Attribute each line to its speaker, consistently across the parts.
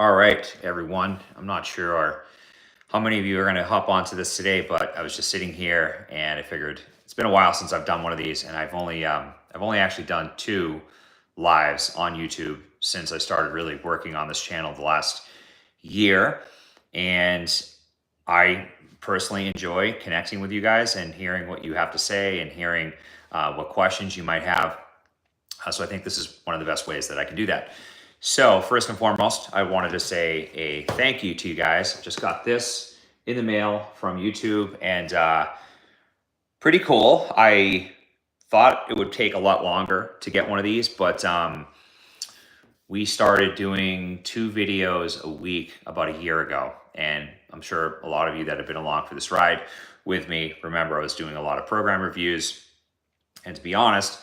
Speaker 1: All right, everyone. I'm not sure how many of you are going to hop onto this today, but I was just sitting here and I figured it's been a while since I've done one of these, and I've only actually done two lives on YouTube since I started really working on this channel the last year, and I personally enjoy connecting with you guys and hearing what you have to say and hearing what questions you might have. So I think this is one of the best ways that I can do that. So first and foremost, I wanted to say a thank you to you guys. Just got this in the mail from YouTube, and pretty cool. I thought it would take a lot longer to get one of these, but we started doing 2 videos a week about a year ago. And I'm sure a lot of you that have been along for this ride with me remember I was doing a lot of program reviews. And to be honest,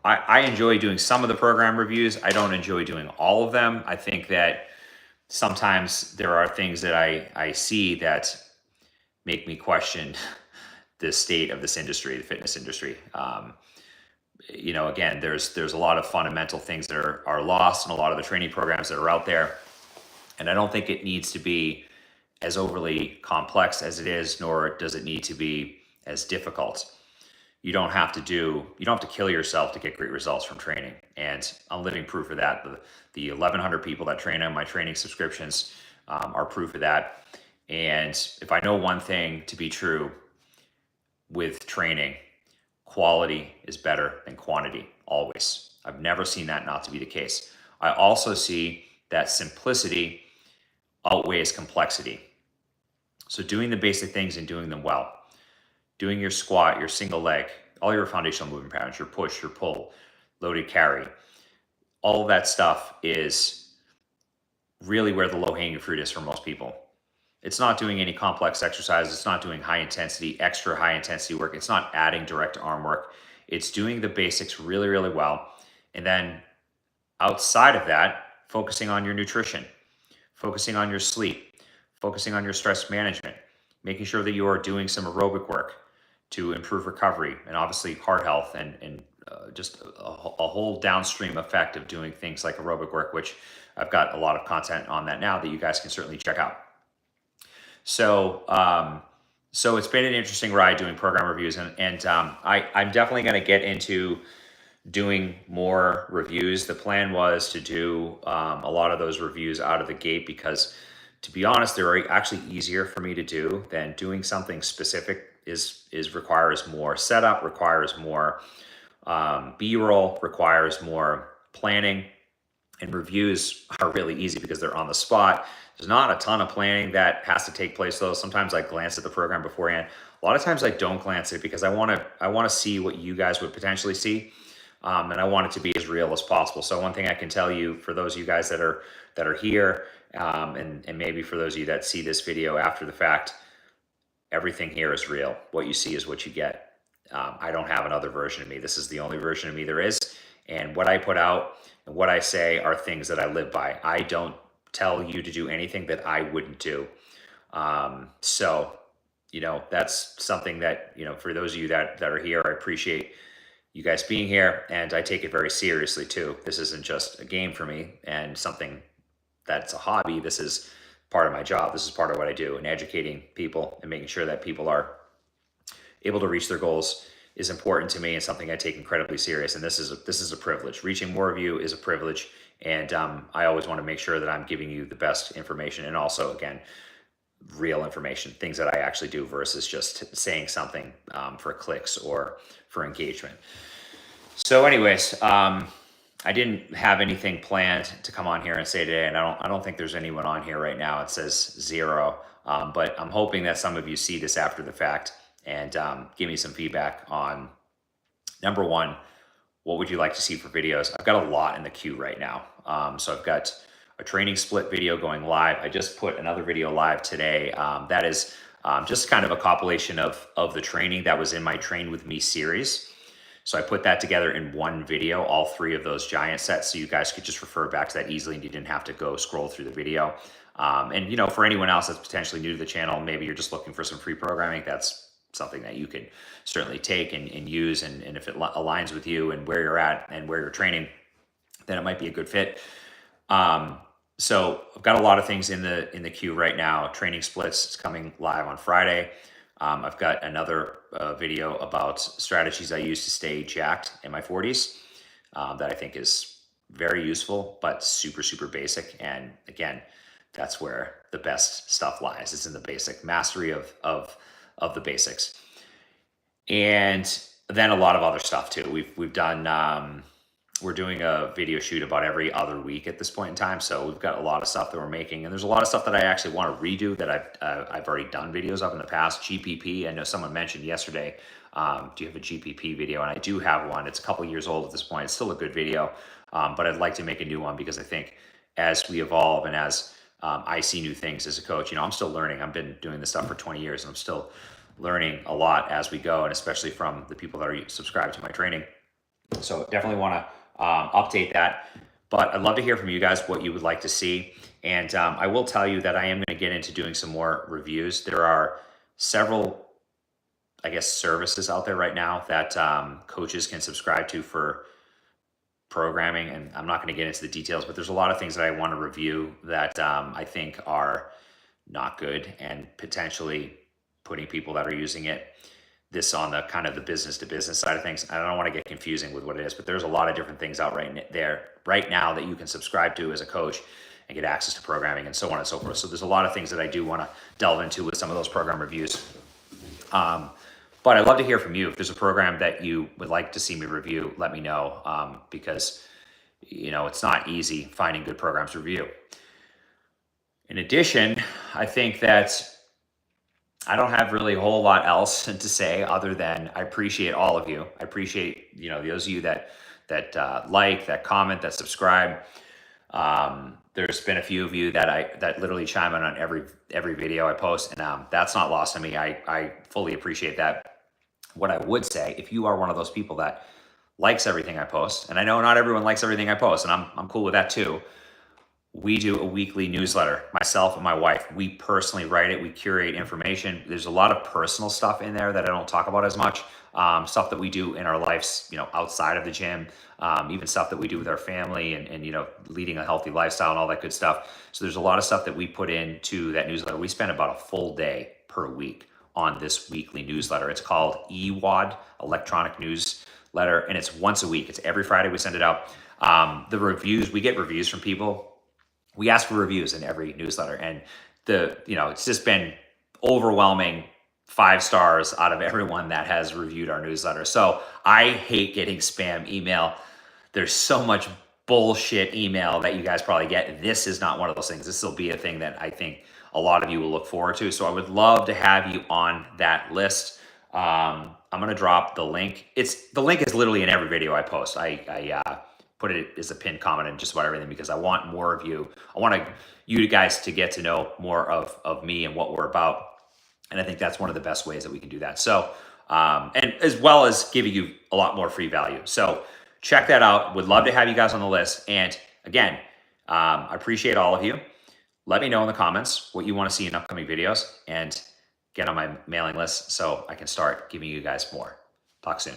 Speaker 1: I enjoy doing some of the program reviews. I don't enjoy doing all of them. I think that sometimes there are things that I see that make me question the state of this industry, the fitness industry. Again, there's a lot of fundamental things that are lost in a lot of the training programs that are out there. And I don't think it needs to be as overly complex as it is, nor does it need to be as difficult. You don't have to kill yourself to get great results from training. And I'm living proof of that. The 1,100 people that train on my training subscriptions are proof of that. And if I know one thing to be true with training, quality is better than quantity, always. I've never seen that not to be the case. I also see that simplicity outweighs complexity. So doing the basic things and doing them well. Doing your squat, your single leg, all your foundational movement patterns, your push, your pull, loaded carry, all of that stuff is really where the low-hanging fruit is for most people. It's not doing any complex exercises. It's not doing extra high intensity work. It's not adding direct arm work. It's doing the basics really, really well. And then outside of that, focusing on your nutrition, focusing on your sleep, focusing on your stress management, making sure that you are doing some aerobic work to improve recovery and obviously heart health and just a whole downstream effect of doing things like aerobic work, which I've got a lot of content on that now that you guys can certainly check out. So it's been an interesting ride doing program reviews, and I'm definitely going to get into doing more reviews. The plan was to do a lot of those reviews out of the gate because, to be honest, they're actually easier for me to do than doing something specific. Requires more setup, requires more B-roll, requires more planning, and reviews are really easy because they're on the spot. There's not a ton of planning that has to take place though. Sometimes I glance at the program beforehand. A lot of times I don't glance at it because I want to see what you guys would potentially see, and I want it to be as real as possible. So one thing I can tell you, for those of you guys that are here, and maybe for those of you that see this video after the fact, everything here is real. What you see is what you get. I don't have another version of me. This is the only version of me there is. And what I put out and what I say are things that I live by. I don't tell you to do anything that I wouldn't do. So, that's something that, for those of you that are here, I appreciate you guys being here, and I take it very seriously too. This isn't just a game for me and something that's a hobby. This is part of my job. This is part of what I do, and educating people and making sure that people are able to reach their goals is important to me and something I take incredibly serious. And this is a privilege. Reaching more of you is a privilege, and I always want to make sure that I'm giving you the best information, and also, again, real information, things that I actually do versus just saying something for clicks or for engagement. So, anyways, I didn't have anything planned to come on here and say today, and I don't think there's anyone on here right now. It says 0, but I'm hoping that some of you see this after the fact and give me some feedback on, number one, what would you like to see for videos? I've got a lot in the queue right now. So I've got a training split video going live. I just put another video live today. That is just kind of a compilation of the training that was in my Train With Me series. So I put that together in one video, all 3 of those giant sets, so you guys could just refer back to that easily and you didn't have to go scroll through the video. And for anyone else that's potentially new to the channel, maybe you're just looking for some free programming, that's something that you can certainly take and use. And if it aligns with you and where you're at and where you're training, then it might be a good fit. So I've got a lot of things in the queue right now. Training splits is coming live on Friday. I've got another video about strategies I use to stay jacked in my 40s that I think is very useful, but super, super basic. And again, that's where the best stuff lies. It's in the basic mastery of the basics. And then a lot of other stuff too. We've done, we're doing a video shoot about every other week at this point in time. So we've got a lot of stuff that we're making, and there's a lot of stuff that I actually want to redo that I've already done videos of in the past. GPP, I know someone mentioned yesterday, do you have a GPP video? And I do have one. It's a couple years old at this point. It's still a good video, but I'd like to make a new one because I think as we evolve and as I see new things as a coach, I'm still learning. I've been doing this stuff for 20 years and I'm still learning a lot as we go, and especially from the people that are subscribed to my training. So definitely want to update that, but I'd love to hear from you guys what you would like to see. And I will tell you that I am going to get into doing some more reviews. There are several, I guess, services out there right now that coaches can subscribe to for programming, and I'm not going to get into the details, but there's a lot of things that I want to review that I think are not good and potentially putting people that are using this on the kind of the business to business side of things. I don't want to get confusing with what it is, but there's a lot of different things out right now that you can subscribe to as a coach and get access to programming and so on and so forth. So there's a lot of things that I do want to delve into with some of those program reviews. But I'd love to hear from you. If there's a program that you would like to see me review, let me know, because it's not easy finding good programs to review. In addition, I think that I don't have really a whole lot else to say other than I appreciate all of you. I appreciate those of you that like, that comment, that subscribe. There's been a few of you that literally chime in on every video I post, and that's not lost on me. I fully appreciate that. What I would say, if you are one of those people that likes everything I post, and I know not everyone likes everything I post, and I'm cool with that too. We do a weekly newsletter, myself and my wife. We personally write it. We curate information. There's a lot of personal stuff in there that I don't talk about as much. Stuff that we do in our lives, outside of the gym, even stuff that we do with our family and leading a healthy lifestyle and all that good stuff. So there's a lot of stuff that we put into that newsletter. We spend about a full day per week on this weekly newsletter. It's called EVOLV, Electronic Newsletter, and it's once a week. It's every Friday we send it out. The reviews, we get reviews from people. We ask for reviews in every newsletter, and it's just been overwhelming 5 stars out of everyone that has reviewed our newsletter. So I hate getting spam email. There's so much bullshit email that you guys probably get. This is not one of those things. This will be a thing that I think a lot of you will look forward to. So I would love to have you on that list. I'm going to drop the link. The link is literally in every video I post. I put it as a pinned comment in just about everything because I want more of you. I want you guys to get to know more of me and what we're about. And I think that's one of the best ways that we can do that. So, and as well as giving you a lot more free value. So check that out. Would love to have you guys on the list. And again, I appreciate all of you. Let me know in the comments what you want to see in upcoming videos and get on my mailing list so I can start giving you guys more. Talk soon.